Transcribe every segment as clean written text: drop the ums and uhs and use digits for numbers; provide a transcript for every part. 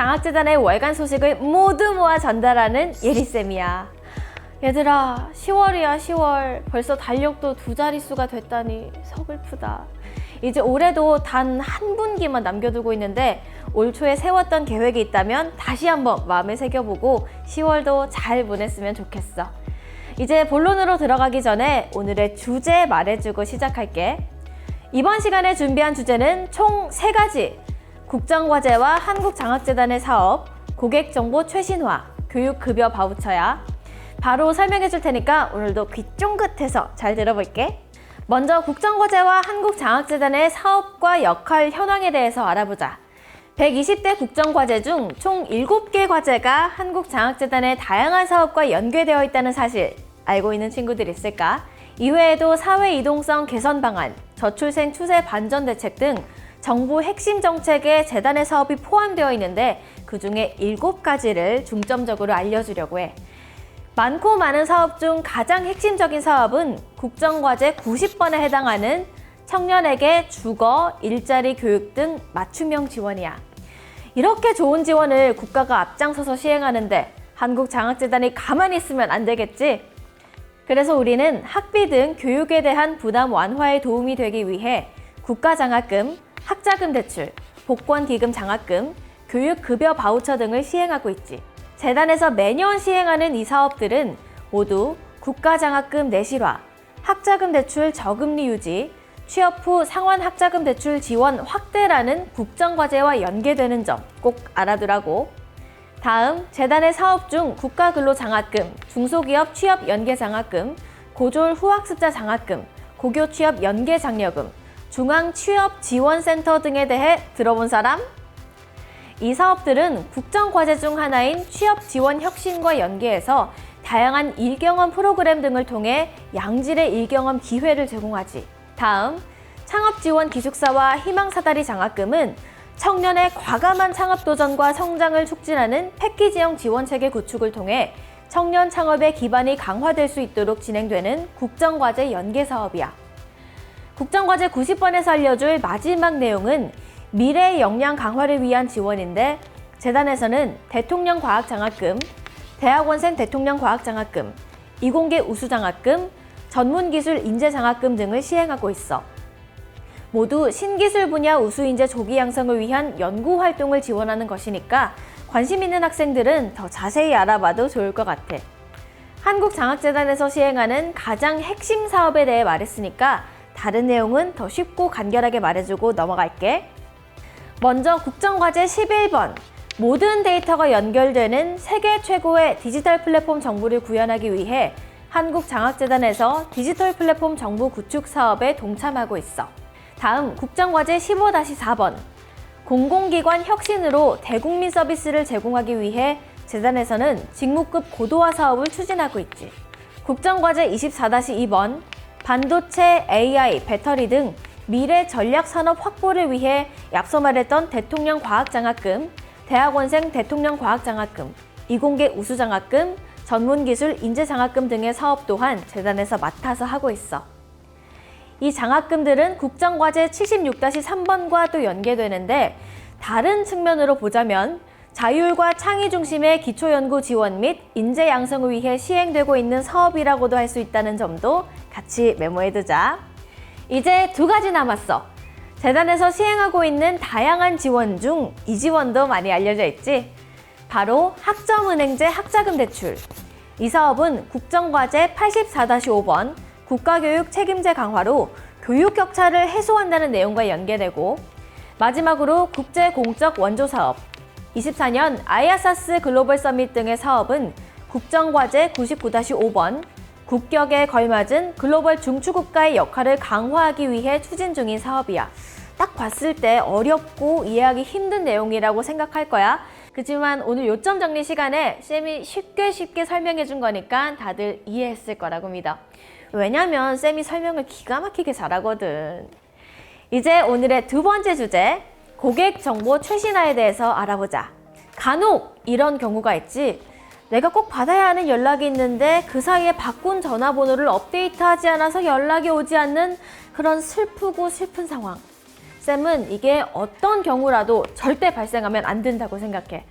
한국장학재단의 월간 소식을 모두 모아 전달하는 예리쌤이야. 얘들아, 10월이야 10월. 벌써 달력도 2자릿수가 됐다니 서글프다. 이제 올해도 단 한 분기만 남겨두고 있는데 올 초에 세웠던 계획이 있다면 다시 한번 마음에 새겨보고 10월도 잘 보냈으면 좋겠어. 이제 본론으로 들어가기 전에 오늘의 주제 말해주고 시작할게. 이번 시간에 준비한 주제는 총 3가지. 국정과제와 한국장학재단의 사업, 고객정보 최신화, 교육급여 바우처야. 바로 설명해 줄 테니까 오늘도 귀 쫑긋해서 잘 들어볼게. 먼저 국정과제와 한국장학재단의 사업과 역할 현황에 대해서 알아보자. 120대 국정과제 중 총 7개 과제가 한국장학재단의 다양한 사업과 연계되어 있다는 사실 알고 있는 친구들 있을까? 이외에도 사회 이동성 개선 방안, 저출생 추세 반전 대책 등 정부 핵심 정책에 재단의 사업이 포함되어 있는데 그중에 7가지를 중점적으로 알려주려고 해. 많고 많은 사업 중 가장 핵심적인 사업은 국정과제 90번에 해당하는 청년에게 주거, 일자리 교육 등 맞춤형 지원이야. 이렇게 좋은 지원을 국가가 앞장서서 시행하는데 한국장학재단이 가만히 있으면 안 되겠지? 그래서 우리는 학비 등 교육에 대한 부담 완화에 도움이 되기 위해 국가장학금, 학자금 대출, 복권기금 장학금, 교육급여 바우처 등을 시행하고 있지. 재단에서 매년 시행하는 이 사업들은 모두 국가장학금 내실화, 학자금 대출 저금리 유지, 취업 후 상환 학자금 대출 지원 확대라는 국정과제와 연계되는 점 꼭 알아두라고. 다음, 재단의 사업 중 국가근로장학금, 중소기업 취업 연계장학금, 고졸 후학습자 장학금, 고교 취업 연계장려금, 중앙취업지원센터 등에 대해 들어본 사람? 이 사업들은 국정과제 중 하나인 취업지원혁신과 연계해서 다양한 일경험 프로그램 등을 통해 양질의 일경험 기회를 제공하지. 다음, 창업지원 기숙사와 희망사다리 장학금은 청년의 과감한 창업도전과 성장을 촉진하는 패키지형 지원체계 구축을 통해 청년 창업의 기반이 강화될 수 있도록 진행되는 국정과제 연계사업이야. 국정과제 90번에서 알려줄 마지막 내용은 미래 역량 강화를 위한 지원인데 재단에서는 대통령 과학장학금, 대학원생 대통령 과학장학금, 이공계 우수장학금, 전문기술 인재장학금 등을 시행하고 있어. 모두 신기술 분야 우수인재 조기 양성을 위한 연구활동을 지원하는 것이니까 관심 있는 학생들은 더 자세히 알아봐도 좋을 것 같아. 한국장학재단에서 시행하는 가장 핵심 사업에 대해 말했으니까 다른 내용은 더 쉽고 간결하게 말해주고 넘어갈게. 먼저 국정과제 11번, 모든 데이터가 연결되는 세계 최고의 디지털 플랫폼 정보를 구현하기 위해 한국장학재단에서 디지털 플랫폼 정보 구축 사업에 동참하고 있어. 다음, 국정과제 15-4번, 공공기관 혁신으로 대국민 서비스를 제공하기 위해 재단에서는 직무급 고도화 사업을 추진하고 있지. 국정과제 24-2번, 반도체, AI, 배터리 등 미래 전략 산업 확보를 위해 앞서 말했던 대통령 과학장학금, 대학원생 대통령 과학장학금, 이공계 우수장학금, 전문기술 인재장학금 등의 사업 또한 재단에서 맡아서 하고 있어. 이 장학금들은 국정과제 76-3번과 또 연계되는데 다른 측면으로 보자면 자율과 창의 중심의 기초연구 지원 및 인재 양성을 위해 시행되고 있는 사업이라고도 할 수 있다는 점도 같이 메모해두자. 이제 2가지 남았어. 재단에서 시행하고 있는 다양한 지원 중 이 지원도 많이 알려져 있지. 바로 학점은행제 학자금 대출. 이 사업은 국정과제 84-5번 국가교육 책임제 강화로 교육 격차를 해소한다는 내용과 연계되고, 마지막으로 국제공적 원조사업 24년 아이아사스 글로벌 서밋 등의 사업은 국정과제 99-5번 국격에 걸맞은 글로벌 중추국가의 역할을 강화하기 위해 추진 중인 사업이야. 딱 봤을 때 어렵고 이해하기 힘든 내용이라고 생각할 거야. 그렇지만 오늘 요점 정리 시간에 쌤이 쉽게 설명해 준 거니까 다들 이해했을 거라고 믿어. 왜냐면 쌤이 설명을 기가 막히게 잘하거든. 이제 오늘의 2번째 주제, 고객 정보 최신화에 대해서 알아보자. 간혹 이런 경우가 있지. 내가 꼭 받아야 하는 연락이 있는데 그 사이에 바꾼 전화번호를 업데이트하지 않아서 연락이 오지 않는 그런 슬프고 슬픈 상황. 쌤은 이게 어떤 경우라도 절대 발생하면 안 된다고 생각해.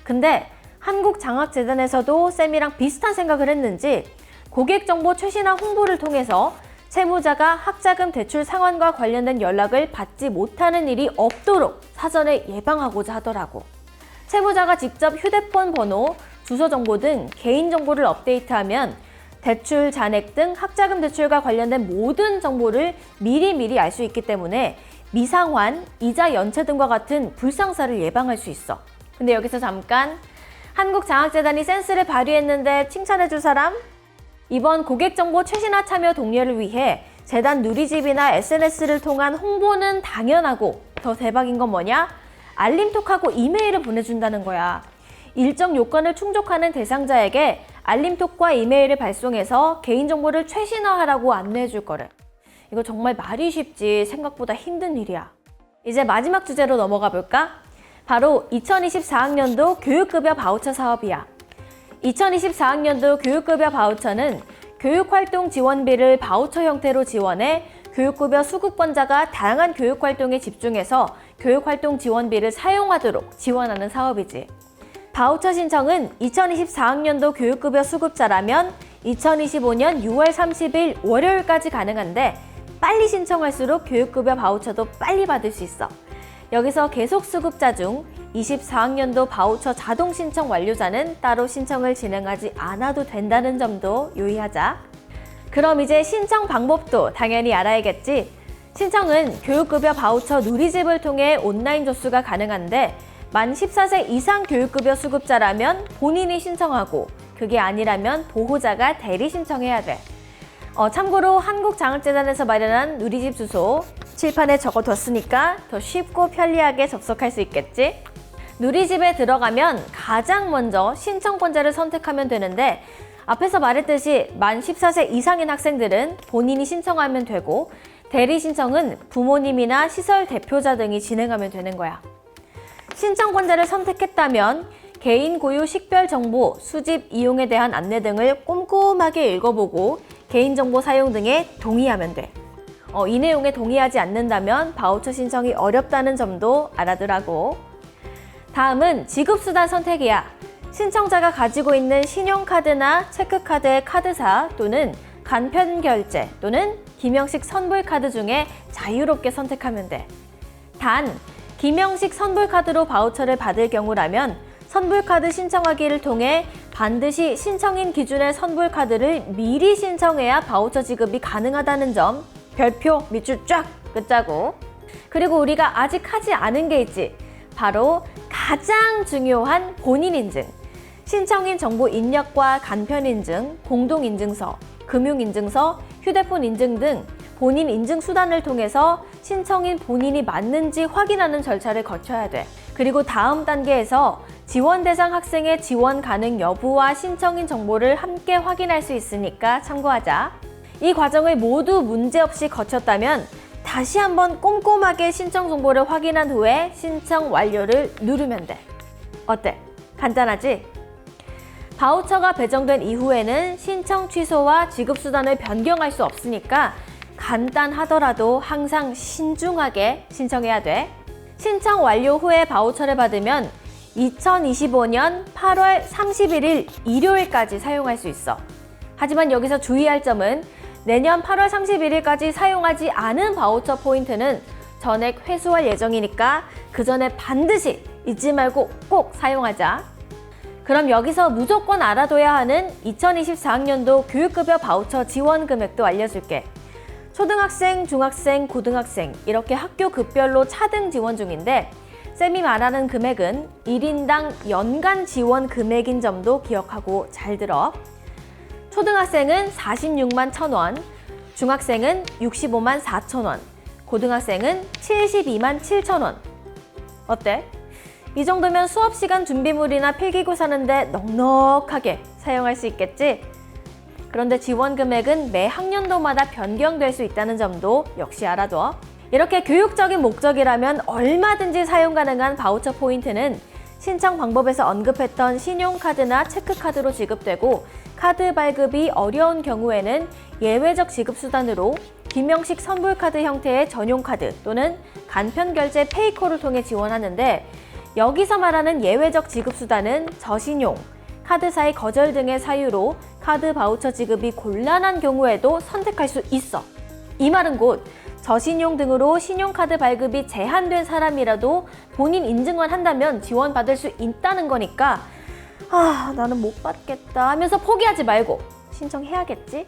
근데 한국장학재단에서도 쌤이랑 비슷한 생각을 했는지 고객정보 최신화 홍보를 통해서 채무자가 학자금 대출 상환과 관련된 연락을 받지 못하는 일이 없도록 사전에 예방하고자 하더라고. 채무자가 직접 휴대폰 번호, 주소 정보 등 개인정보를 업데이트하면 대출, 잔액 등 학자금 대출과 관련된 모든 정보를 미리미리 알 수 있기 때문에 미상환, 이자 연체 등과 같은 불상사를 예방할 수 있어. 근데 여기서 잠깐, 한국장학재단이 센스를 발휘했는데 칭찬해줄 사람? 이번 고객정보 최신화 참여 독려를 위해 재단 누리집이나 SNS를 통한 홍보는 당연하고 더 대박인 건 뭐냐? 알림톡하고 이메일을 보내준다는 거야. 일정 요건을 충족하는 대상자에게 알림톡과 이메일을 발송해서 개인정보를 최신화하라고 안내해줄 거래. 이거 정말 말이 쉽지 생각보다 힘든 일이야. 이제 마지막 주제로 넘어가 볼까? 바로 2024학년도 교육급여 바우처 사업이야. 2024학년도 교육급여 바우처는 교육활동 지원비를 바우처 형태로 지원해 교육급여 수급권자가 다양한 교육활동에 집중해서 교육활동 지원비를 사용하도록 지원하는 사업이지. 바우처 신청은 2024학년도 교육급여 수급자라면 2025년 6월 30일 월요일까지 가능한데 빨리 신청할수록 교육급여 바우처도 빨리 받을 수 있어. 여기서 계속 수급자 중 24학년도 바우처 자동 신청 완료자는 따로 신청을 진행하지 않아도 된다는 점도 유의하자. 그럼 이제 신청 방법도 당연히 알아야겠지? 신청은 교육급여 바우처 누리집을 통해 온라인 접수가 가능한데 만 14세 이상 교육급여 수급자라면 본인이 신청하고 그게 아니라면 보호자가 대리 신청해야 돼. 참고로 한국장학재단에서 마련한 누리집 주소 칠판에 적어뒀으니까 더 쉽고 편리하게 접속할 수 있겠지? 누리집에 들어가면 가장 먼저 신청권자를 선택하면 되는데 앞에서 말했듯이 만 14세 이상인 학생들은 본인이 신청하면 되고 대리 신청은 부모님이나 시설 대표자 등이 진행하면 되는 거야. 신청권자를 선택했다면 개인 고유 식별 정보, 수집 이용에 대한 안내 등을 꼼꼼하게 읽어보고 개인정보 사용 등에 동의하면 돼. 이 내용에 동의하지 않는다면 바우처 신청이 어렵다는 점도 알아두라고. 다음은 지급수단 선택이야. 신청자가 가지고 있는 신용카드나 체크카드의 카드사 또는 간편결제 또는 김영식 선불카드 중에 자유롭게 선택하면 돼. 단, 김영식 선불카드로 바우처를 받을 경우라면 선불카드 신청하기를 통해 반드시 신청인 기준의 선불카드를 미리 신청해야 바우처 지급이 가능하다는 점 별표 밑줄 쫙 긋자고. 그리고 우리가 아직 하지 않은 게 있지. 바로 가장 중요한 본인인증. 신청인 정보 입력과 간편인증, 공동인증서, 금융인증서, 휴대폰 인증 등 본인 인증 수단을 통해서 신청인 본인이 맞는지 확인하는 절차를 거쳐야 돼. 그리고 다음 단계에서 지원 대상 학생의 지원 가능 여부와 신청인 정보를 함께 확인할 수 있으니까 참고하자. 이 과정을 모두 문제없이 거쳤다면 다시 한번 꼼꼼하게 신청 정보를 확인한 후에 신청 완료를 누르면 돼. 어때? 간단하지? 바우처가 배정된 이후에는 신청 취소와 지급 수단을 변경할 수 없으니까 간단하더라도 항상 신중하게 신청해야 돼. 신청 완료 후에 바우처를 받으면 2025년 8월 31일 일요일까지 사용할 수 있어. 하지만 여기서 주의할 점은 내년 8월 31일까지 사용하지 않은 바우처 포인트는 전액 회수할 예정이니까 그 전에 반드시 잊지 말고 꼭 사용하자. 그럼 여기서 무조건 알아둬야 하는 2024학년도 교육급여 바우처 지원 금액도 알려줄게. 초등학생, 중학생, 고등학생 이렇게 학교 급별로 차등 지원 중인데 쌤이 말하는 금액은 1인당 연간 지원 금액인 점도 기억하고 잘 들어. 초등학생은 46만 1,000원, 중학생은 65만 4,000원, 고등학생은 72만 7,000원. 어때? 이 정도면 수업시간 준비물이나 필기구 사는데 넉넉하게 사용할 수 있겠지? 그런데 지원 금액은 매 학년도마다 변경될 수 있다는 점도 역시 알아둬. 이렇게 교육적인 목적이라면 얼마든지 사용 가능한 바우처 포인트는 신청 방법에서 언급했던 신용카드나 체크카드로 지급되고 카드 발급이 어려운 경우에는 예외적 지급 수단으로 김영식 선불카드 형태의 전용카드 또는 간편결제 페이코를 통해 지원하는데 여기서 말하는 예외적 지급수단은 저신용, 카드사의 거절 등의 사유로 카드 바우처 지급이 곤란한 경우에도 선택할 수 있어. 이 말은 곧 저신용 등으로 신용카드 발급이 제한된 사람이라도 본인 인증만 한다면 지원받을 수 있다는 거니까 나는 못 받겠다 하면서 포기하지 말고 신청해야겠지?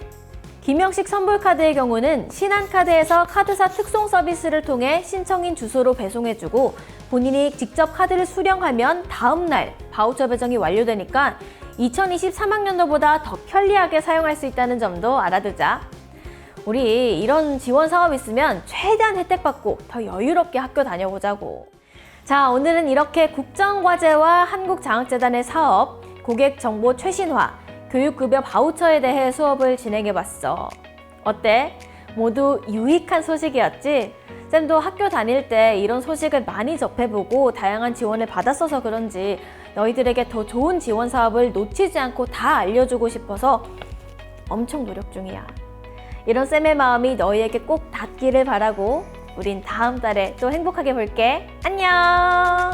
김영식 선불카드의 경우는 신한카드에서 카드사 특송 서비스를 통해 신청인 주소로 배송해주고 본인이 직접 카드를 수령하면 다음 날 바우처 배정이 완료되니까 2023학년도보다 더 편리하게 사용할 수 있다는 점도 알아두자. 우리 이런 지원 사업 있으면 최대한 혜택 받고 더 여유롭게 학교 다녀보자고. 자, 오늘은 이렇게 국정과제와 한국장학재단의 사업, 고객정보 최신화, 교육급여 바우처에 대해 수업을 진행해봤어. 어때? 모두 유익한 소식이었지? 쌤도 학교 다닐 때 이런 소식을 많이 접해보고 다양한 지원을 받았어서 그런지 너희들에게 더 좋은 지원 사업을 놓치지 않고 다 알려주고 싶어서 엄청 노력 중이야. 이런 쌤의 마음이 너희에게 꼭 닿기를 바라고 우린 다음 달에 또 행복하게 볼게. 안녕!